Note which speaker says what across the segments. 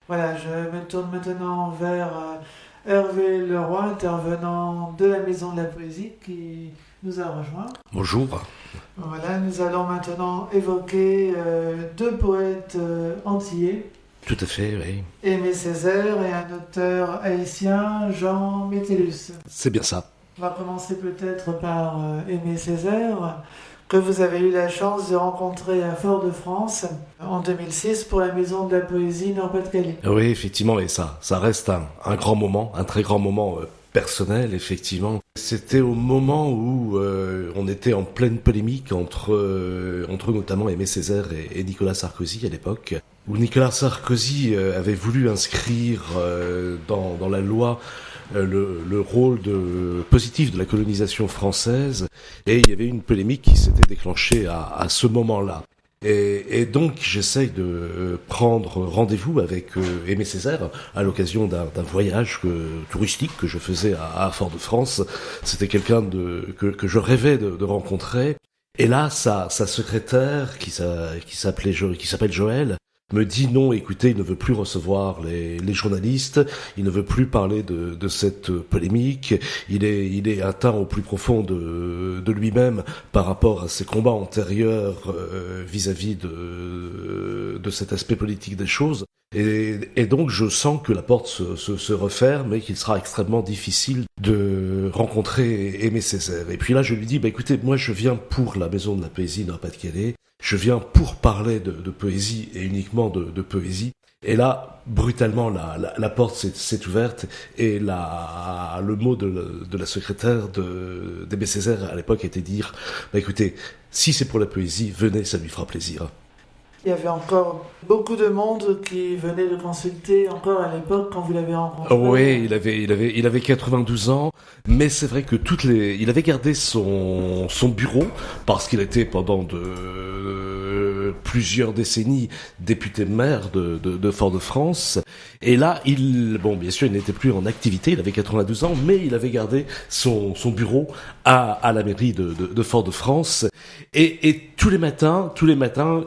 Speaker 1: Voilà, je me tourne maintenant vers Hervé Leroy, intervenant de la Maison de la Poésie, qui nous a rejoints.
Speaker 2: Bonjour.
Speaker 1: Voilà, nous allons maintenant évoquer deux poètes antillais,
Speaker 2: Tout à fait, oui.
Speaker 1: Aimé Césaire et un auteur haïtien, Jean Métellus.
Speaker 2: C'est bien ça.
Speaker 1: On va commencer peut-être par Aimé Césaire, que vous avez eu la chance de rencontrer à Fort-de-France en 2006 pour la Maison de la Poésie Nord-Pas-de-Calais.
Speaker 2: Oui, effectivement, et ça reste un grand moment, un très grand moment personnel, effectivement. C'était au moment où on était en pleine polémique entre notamment Aimé Césaire et Nicolas Sarkozy à l'époque, où Nicolas Sarkozy avait voulu inscrire dans la loi le rôle positif de la colonisation française, et il y avait une polémique qui s'était déclenchée à ce moment-là. Et donc j'essaye de prendre rendez-vous avec Aimé Césaire à l'occasion d'un voyage touristique que je faisais à Fort-de-France. C'était quelqu'un que je rêvais de rencontrer. Et là, sa secrétaire, qui s'appelle Joël, me dit non, écoutez, il ne veut plus recevoir les journalistes, il ne veut plus parler de cette polémique, il est atteint au plus profond de lui-même par rapport à ses combats antérieurs vis-à-vis de cet aspect politique des choses. Et donc je sens que la porte se referme et qu'il sera extrêmement difficile de rencontrer Aimé Césaire. Et puis là je lui dis, écoutez, moi je viens pour la Maison de la Poésie Nord-Pas-de-Calais, je viens pour parler de poésie et uniquement de poésie. Et là, brutalement, la porte s'est ouverte et le mot de la secrétaire d'Aimé Césaire à l'époque était de dire, écoutez, si c'est pour la poésie, venez, ça lui fera plaisir.
Speaker 1: Il y avait encore beaucoup de monde qui venait le consulter encore à l'époque quand vous l'avez rencontré.
Speaker 2: Oui, il avait 92 ans, mais c'est vrai que il avait gardé son bureau parce qu'il était pendant plusieurs décennies député maire de Fort-de-France. Et là, bien sûr, il n'était plus en activité, il avait 92 ans, mais il avait gardé son bureau à la mairie de Fort-de-France. Et tous les matins,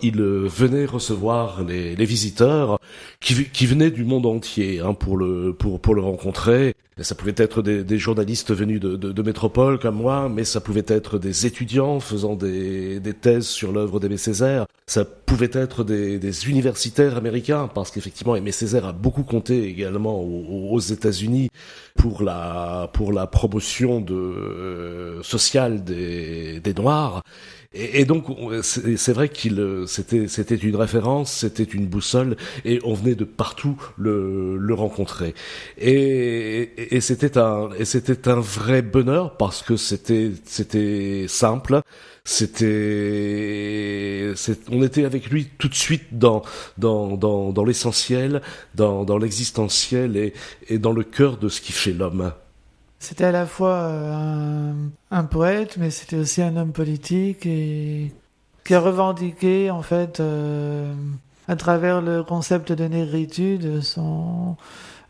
Speaker 2: il venait recevoir les visiteurs qui venaient du monde entier pour le rencontrer. Et ça pouvait être des journalistes venus de métropole comme moi, mais ça pouvait être des étudiants faisant des thèses sur l'œuvre d'Aimé Césaire. Ça pouvait être des universitaires américains, parce qu'effectivement Aimé Césaire a beaucoup compté également aux États-Unis pour la promotion sociale des Noirs. Et donc c'est vrai c'était une référence, c'était une boussole, et on venait de partout le rencontrer. Et c'était un vrai bonheur parce que c'était simple. On était avec lui tout de suite dans l'essentiel, dans l'existentiel et dans le cœur de ce qui fait l'homme.
Speaker 1: C'était à la fois un poète, mais c'était aussi un homme politique et qui a revendiqué en fait à travers le concept de négritude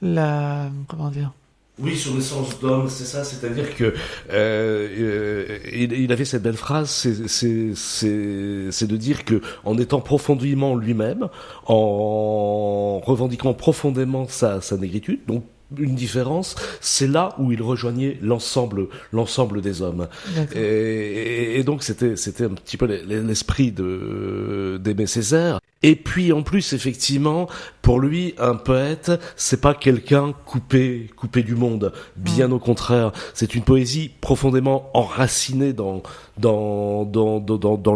Speaker 1: comment dire.
Speaker 2: Oui, sur l'essence d'homme, c'est ça, c'est-à-dire que il avait cette belle phrase, c'est de dire que en étant profondément lui-même, en revendiquant profondément sa négritude, donc une différence, c'est là où il rejoignait l'ensemble des hommes. Et donc c'était un petit peu l'esprit d'Aimé Césaire. Et puis en plus effectivement, pour lui, un poète, c'est pas quelqu'un coupé du monde. Bien au contraire, c'est une poésie profondément enracinée dans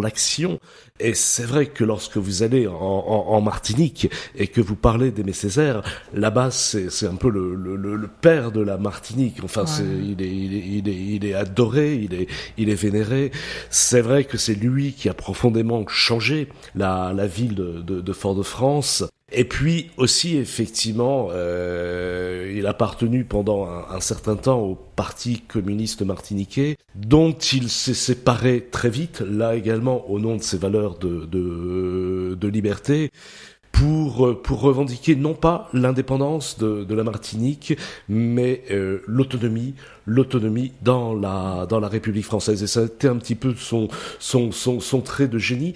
Speaker 2: l'action. Et c'est vrai que lorsque vous allez en Martinique et que vous parlez d'Aimé Césaire, là-bas c'est un peu le père de la Martinique. Enfin, il est adoré, il est vénéré. C'est vrai que c'est lui qui a profondément changé la ville de Fort-de-France. Et puis aussi, effectivement, il a appartenu pendant un certain temps au Parti communiste martiniquais, dont il s'est séparé très vite, là également au nom de ses valeurs de liberté, pour revendiquer non pas l'indépendance de la Martinique, mais l'autonomie dans la République française. Et ça a été un petit peu son trait de génie,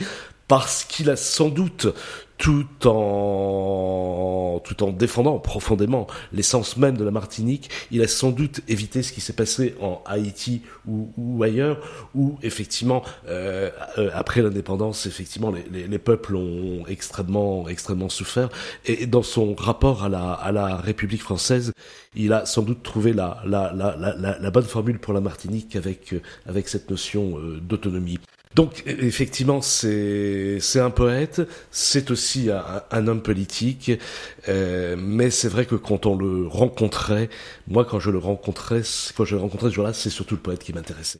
Speaker 2: parce qu'il a sans doute, tout en défendant profondément l'essence même de la Martinique, il a sans doute évité ce qui s'est passé en Haïti ou ailleurs, où effectivement, après l'indépendance, effectivement, les peuples ont extrêmement souffert. Et dans son rapport à la République française, il a sans doute trouvé la bonne formule pour la Martinique avec cette notion d'autonomie. Donc effectivement, c'est un poète, c'est aussi un homme politique, mais c'est vrai que quand on le rencontrait, moi quand je le rencontrais ce jour-là, c'est surtout le poète qui m'intéressait.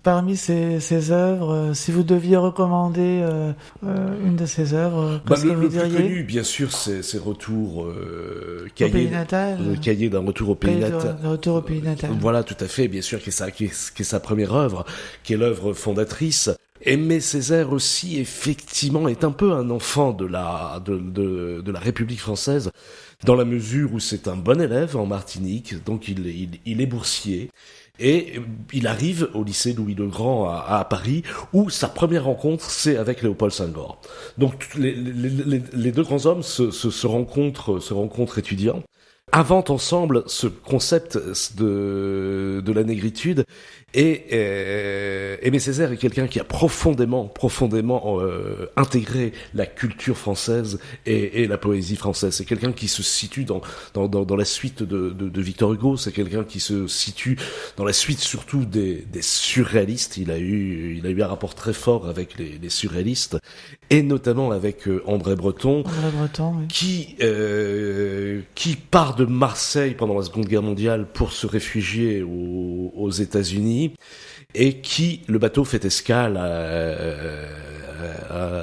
Speaker 1: Parmi ses œuvres, si vous deviez recommander une de ses œuvres, qu'est-ce que vous diriez?
Speaker 2: Le plus connu, bien sûr, c'est Retour
Speaker 1: au pays natal.
Speaker 2: Cahier d'un retour au pays natal.
Speaker 1: Retour au pays natal.
Speaker 2: Voilà, tout à fait, bien sûr, qui est sa première œuvre, qui est l'œuvre fondatrice. Aimé Césaire aussi, effectivement, est un peu un enfant de la République française, dans la mesure où c'est un bon élève en Martinique, donc il est boursier. Et il arrive au lycée Louis le Grand à Paris, où sa première rencontre, c'est avec Léopold Senghor. Donc les deux grands hommes se rencontrent étudiants, inventent ensemble ce concept de la négritude. Et Aimé Césaire est quelqu'un qui a profondément intégré la culture française et la poésie française. C'est quelqu'un qui se situe dans la suite de Victor Hugo. C'est quelqu'un qui se situe dans la suite surtout des surréalistes. Il a eu un rapport très fort avec les surréalistes, et notamment avec André Breton,
Speaker 1: oui.
Speaker 2: qui part de Marseille pendant la Seconde Guerre mondiale pour se réfugier aux États-Unis, et qui, le bateau fait escale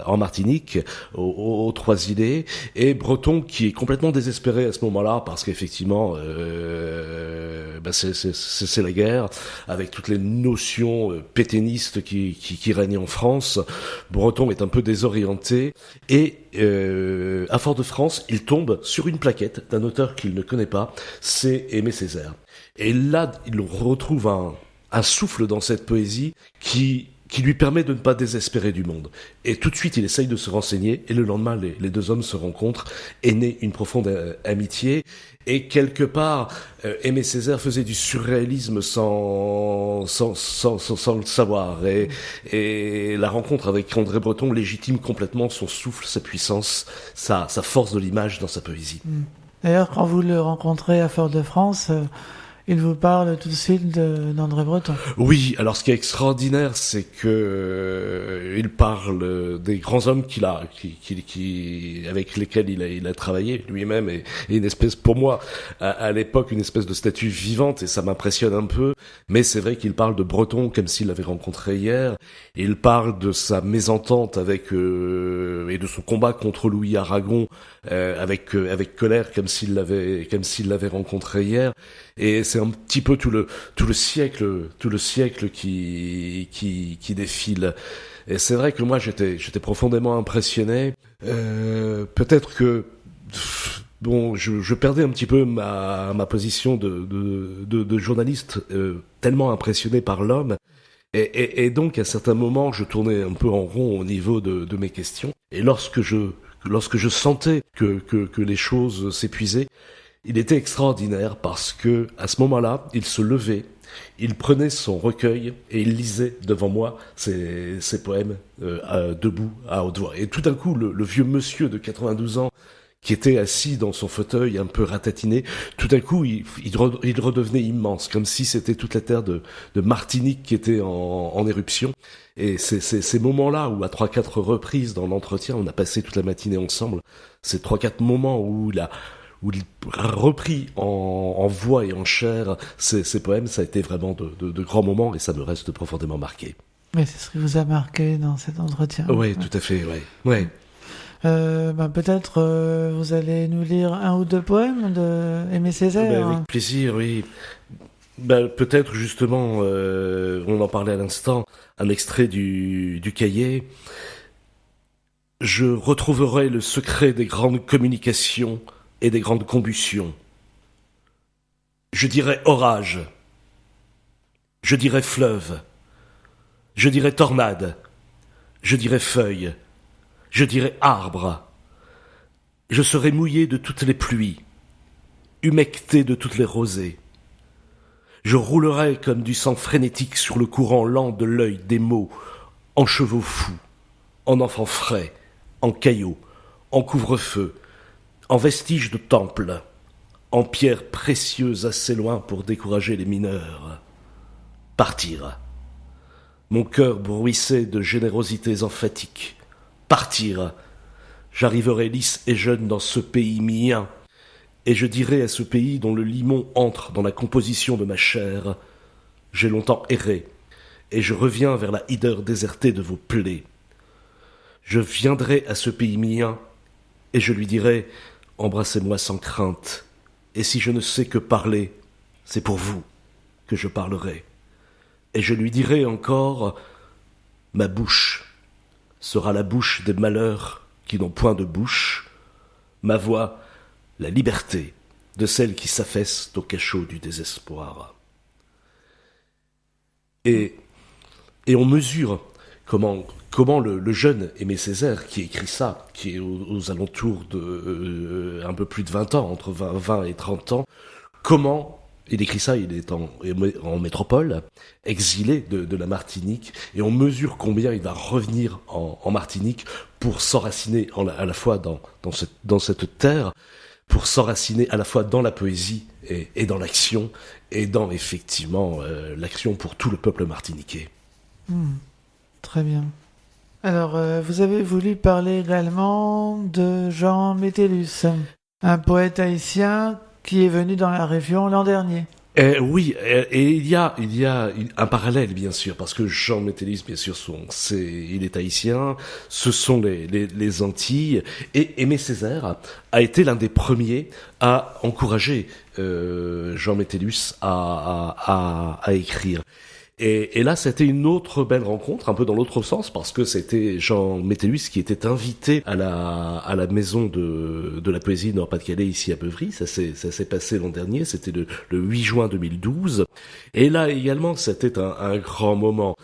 Speaker 2: en Martinique, aux Trois-Îlets, et Breton qui est complètement désespéré à ce moment-là, parce qu'effectivement c'est la guerre, avec toutes les notions pétainistes qui règnent en France. Breton est un peu désorienté, et à Fort-de-France, il tombe sur une plaquette d'un auteur qu'il ne connaît pas, c'est Aimé Césaire. Et là, il retrouve un souffle dans cette poésie qui lui permet de ne pas désespérer du monde. Et tout de suite, il essaye de se renseigner, et le lendemain, les deux hommes se rencontrent, et naît une profonde amitié. Et quelque part, Aimé Césaire faisait du surréalisme sans le savoir. Et la rencontre avec André Breton légitime complètement son souffle, sa puissance, sa force de l'image dans sa poésie.
Speaker 1: D'ailleurs, quand vous le rencontrez à Fort-de-France, il vous parle tout de suite d'André Breton. Oui,
Speaker 2: alors ce qui est extraordinaire, c'est que il parle des grands hommes avec lesquels il a travaillé lui-même, et une espèce, pour moi, à l'époque, une espèce de statue vivante, et ça m'impressionne un peu. Mais c'est vrai qu'il parle de Breton comme s'il l'avait rencontré hier. Et il parle de sa mésentente et de son combat contre Louis Aragon avec colère, comme s'il l'avait rencontré hier. Et c'est un petit peu tout le siècle qui défile. Et c'est vrai que moi j'étais profondément impressionné. Peut-être que je perdais un petit peu ma position de journaliste, tellement impressionné par l'homme. Et donc à certains moments je tournais un peu en rond au niveau de mes questions. Et lorsque je sentais que les choses s'épuisaient, il était extraordinaire, parce que à ce moment-là, il se levait, il prenait son recueil et il lisait devant moi ses poèmes debout, à haute voix. Et tout d'un coup, le vieux monsieur de 92 ans, qui était assis dans son fauteuil un peu ratatiné, tout d'un coup, il redevenait immense, comme si c'était toute la terre de Martinique qui était en éruption. Et c'est ces moments-là où, à 3-4 reprises dans l'entretien, on a passé toute la matinée ensemble, ces 3-4 moments où il a repris en voix et en chair ces poèmes, ça a été vraiment de grands moments, et ça me reste profondément marqué.
Speaker 1: Mais c'est ce qui vous a marqué dans cet entretien.
Speaker 2: Oui, tout à fait, oui.
Speaker 1: Peut-être vous allez nous lire un ou deux poèmes de Aimé Césaire.
Speaker 2: Avec plaisir, oui. Peut-être justement, on en parlait à l'instant, un extrait du cahier. Je retrouverai le secret des grandes communications et des grandes combustions. Je dirais orage, je dirais fleuve, je dirais tornade, je dirais feuille, Je dirai arbre. Je serai mouillé de toutes les pluies, humecté de toutes les rosées. Je roulerai comme du sang frénétique sur le courant lent de l'œil des mots, en chevaux fous, en enfants frais, en caillots, en couvre-feu, en vestiges de temples, en pierres précieuses assez loin pour décourager les mineurs. Partir. Mon cœur bruissait de générosités emphatiques. Partir. J'arriverai lisse et jeune dans ce pays mien, et je dirai à ce pays dont le limon entre dans la composition de ma chair, j'ai longtemps erré, et je reviens vers la hideur désertée de vos plaies. Je viendrai à ce pays mien, et je lui dirai, embrassez-moi sans crainte, et si je ne sais que parler, c'est pour vous que je parlerai. Et je lui dirai encore, ma bouche sera la bouche des malheurs qui n'ont point de bouche, ma voix, la liberté de celles qui s'affaissent au cachot du désespoir. Et on mesure comment le jeune Aimé Césaire, qui écrit ça, qui est aux alentours de un peu plus de 20 ans, entre 20 et 30 ans, comment il écrit ça, il est en métropole, exilé de la Martinique, et on mesure combien il va revenir en Martinique pour s'enraciner à la fois dans cette terre, pour s'enraciner à la fois dans la poésie et dans l'action, et dans effectivement l'action pour tout le peuple martiniquais.
Speaker 1: Très bien. Alors, vous avez voulu parler également de Jean Métellus, un poète haïtien qui est venu dans la région l'an dernier.
Speaker 2: Oui, et il y a un parallèle, bien sûr, parce que Jean Métellus, bien sûr, il est haïtien, ce sont les Antilles, et Aimé Césaire a été l'un des premiers à encourager Jean Métellus à écrire. Et là, c'était une autre belle rencontre, un peu dans l'autre sens, parce que c'était Jean Métellus qui était invité à la maison de la poésie Nord-Pas-de-Calais, ici à Beuvry. Ça s'est passé l'an dernier, c'était le 8 juin 2012. Et là également, c'était un grand moment.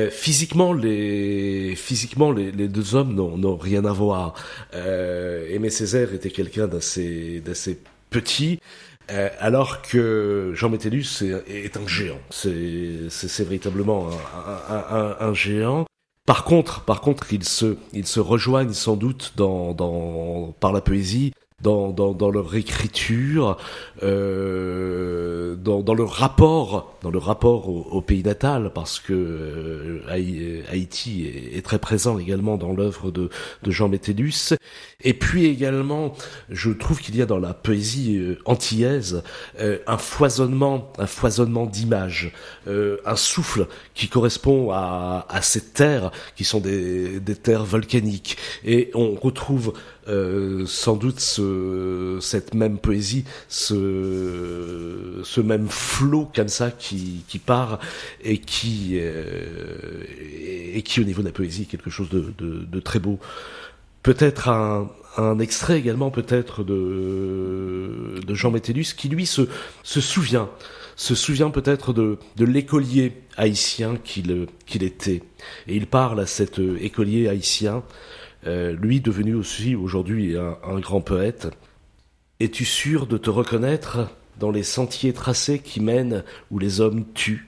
Speaker 2: Physiquement, les deux hommes n'ont rien à voir. Aimé Césaire était quelqu'un d'assez petit, alors que Jean Métellus est un géant. C'est véritablement un géant. Par contre, ils se rejoignent sans doute par la poésie, dans leur écriture, dans le rapport au pays natal, parce que Haïti est très présent également dans l'œuvre de Jean Métellus. Et puis également, je trouve qu'il y a dans la poésie antillaise un foisonnement d'images, un souffle qui correspond à ces terres qui sont des terres volcaniques. Et on retrouve sans doute cette même poésie, ce même flot comme ça qui part et qui au niveau de la poésie est quelque chose de très beau. Peut-être un extrait également peut-être de Jean Métellus qui lui se souvient peut-être de l'écolier haïtien qu'il était, et il parle à cet écolier haïtien, lui devenu aussi aujourd'hui un grand poète. Es-tu sûr de te reconnaître dans les sentiers tracés qui mènent où les hommes tuent?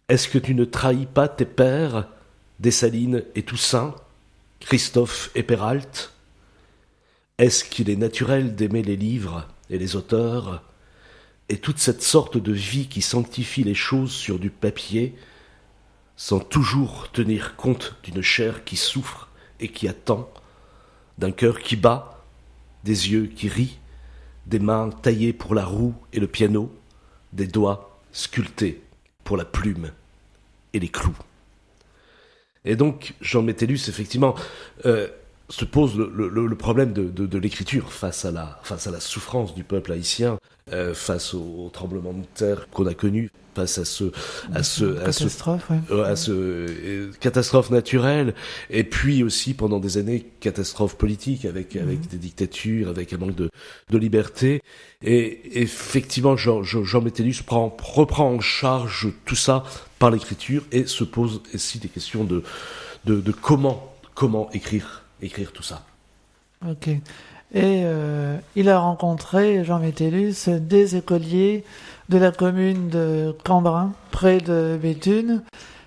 Speaker 2: Est-ce que tu ne trahis pas tes pères, Dessalines et Toussaint, Christophe et Péralte? Est-ce qu'il est naturel d'aimer les livres et les auteurs, et toute cette sorte de vie qui sanctifie les choses sur du papier, sans toujours tenir compte d'une chair qui souffre et qui attend, d'un cœur qui bat, des yeux qui rient, des mains taillées pour la roue et le piano, des doigts sculptés pour la plume et les clous. Et donc, Jean Métellus, effectivement, se pose le problème de l'écriture face à la souffrance du peuple haïtien, face au tremblement de terre qu'on a connu, face à ce catastrophe naturelle, et puis aussi pendant des années catastrophe politique avec des dictatures, avec un manque de liberté. Et effectivement, Jean Métellus reprend en charge tout ça par l'écriture et se pose aussi des questions de comment écrire écrire tout ça.
Speaker 1: Ok. Et il a rencontré, Jean Métellus, des écoliers de la commune de Cambrin, près de Béthune.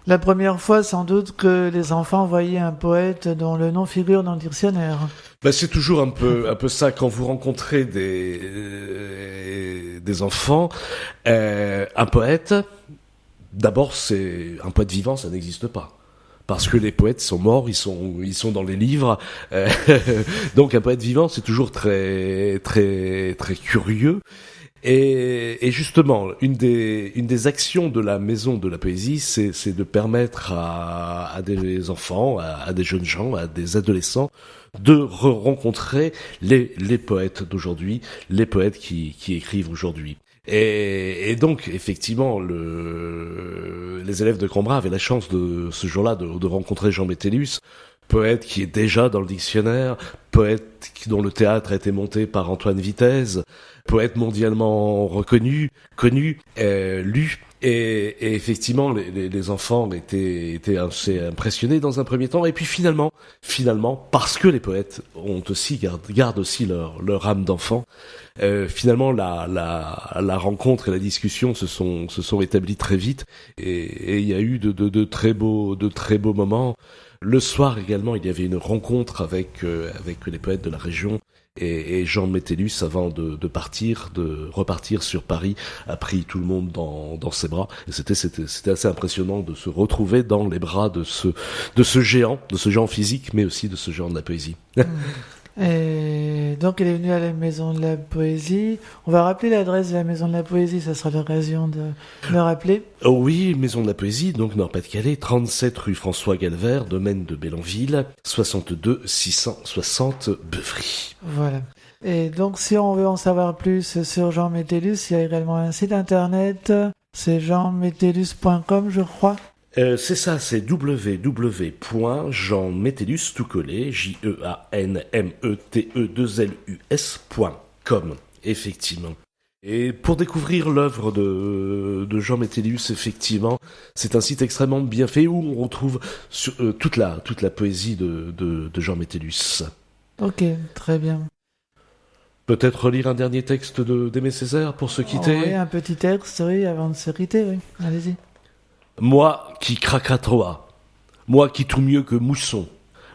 Speaker 1: La première fois, sans doute, que les enfants voyaient un poète dont le nom figure dans le dictionnaire.
Speaker 2: C'est toujours un peu ça quand vous rencontrez des enfants. Un poète, d'abord, c'est un poète vivant, ça n'existe pas. Parce que les poètes sont morts, ils sont dans les livres. Donc un poète vivant, c'est toujours très très très curieux. Et justement, une des actions de la Maison de la Poésie, c'est de permettre à des enfants, à des jeunes gens, à des adolescents, de rencontrer les poètes d'aujourd'hui, les poètes qui écrivent aujourd'hui. Et donc, effectivement, les élèves de Cambrin avaient la chance de ce jour-là de rencontrer Jean Métellus, poète qui est déjà dans le dictionnaire, poète dont le théâtre a été monté par Antoine Vitez, poète mondialement reconnu, connu, lu. Et effectivement, les enfants étaient assez impressionnés dans un premier temps. Et puis finalement, parce que les poètes gardent aussi leur âme d'enfant, finalement la rencontre et la discussion se sont établies très vite. Et il y a eu de très beaux moments. Le soir également, il y avait une rencontre avec les poètes de la région. Et Jean Métellus, avant de repartir sur Paris, a pris tout le monde dans ses bras. Et c'était assez impressionnant de se retrouver dans les bras de ce géant physique, mais aussi de ce géant de la poésie.
Speaker 1: Et donc, il est venu à la Maison de la Poésie. On va rappeler l'adresse de la Maison de la Poésie, ça sera l'occasion de le rappeler.
Speaker 2: Oh oui, Maison de la Poésie, donc Nord-Pas-de-Calais, 37 rue François Galvert, domaine de Bélanville, 62 660 Beuvry.
Speaker 1: Voilà. Et donc, si on veut en savoir plus sur Jean Métellus, il y a également un site internet, c'est jeanmetellus.com, je crois.
Speaker 2: C'est ça, c'est www.jeanmetellus, tout collé, JEANMETE2LUS.com, effectivement. Et pour découvrir l'œuvre de Jean Métellus, effectivement, c'est un site extrêmement bien fait où on retrouve toute la poésie de Jean Métellus.
Speaker 1: Ok, très bien.
Speaker 2: Peut-être relire un dernier texte d'Aimé Césaire pour se quitter.
Speaker 1: Oui, un petit texte, oui, avant de se quitter, oui. Allez-y.
Speaker 2: Moi qui Krakatoa, moi qui tout mieux que Mousson,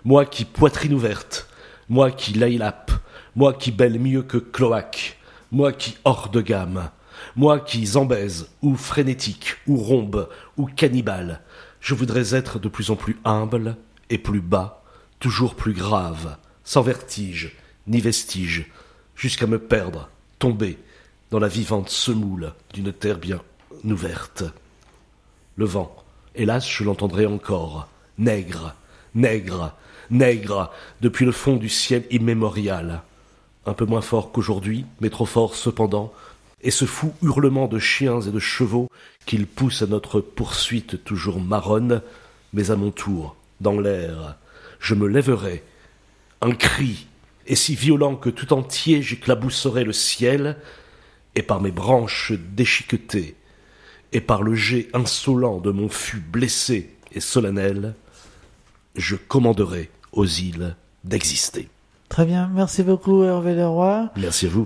Speaker 2: moi qui poitrine ouverte, moi qui Laylap, moi qui belle mieux que cloaque, moi qui hors de gamme, moi qui Zambèze, ou frénétique, ou rombe, ou cannibale, je voudrais être de plus en plus humble et plus bas, toujours plus grave, sans vertige, ni vestige, jusqu'à me perdre, tomber dans la vivante semoule d'une terre bien ouverte. Le vent, hélas, je l'entendrai encore. Nègre, nègre, nègre, depuis le fond du ciel immémorial. Un peu moins fort qu'aujourd'hui, mais trop fort cependant. Et ce fou hurlement de chiens et de chevaux qu'il pousse à notre poursuite toujours marronne, mais à mon tour, dans l'air, je me lèverai. Un cri, et si violent que tout entier j'éclabousserai le ciel, et par mes branches déchiquetées, et par le jet insolent de mon fût blessé et solennel, je commanderai aux îles d'exister.
Speaker 1: Très bien, merci beaucoup Hervé Leroy.
Speaker 2: Merci à vous.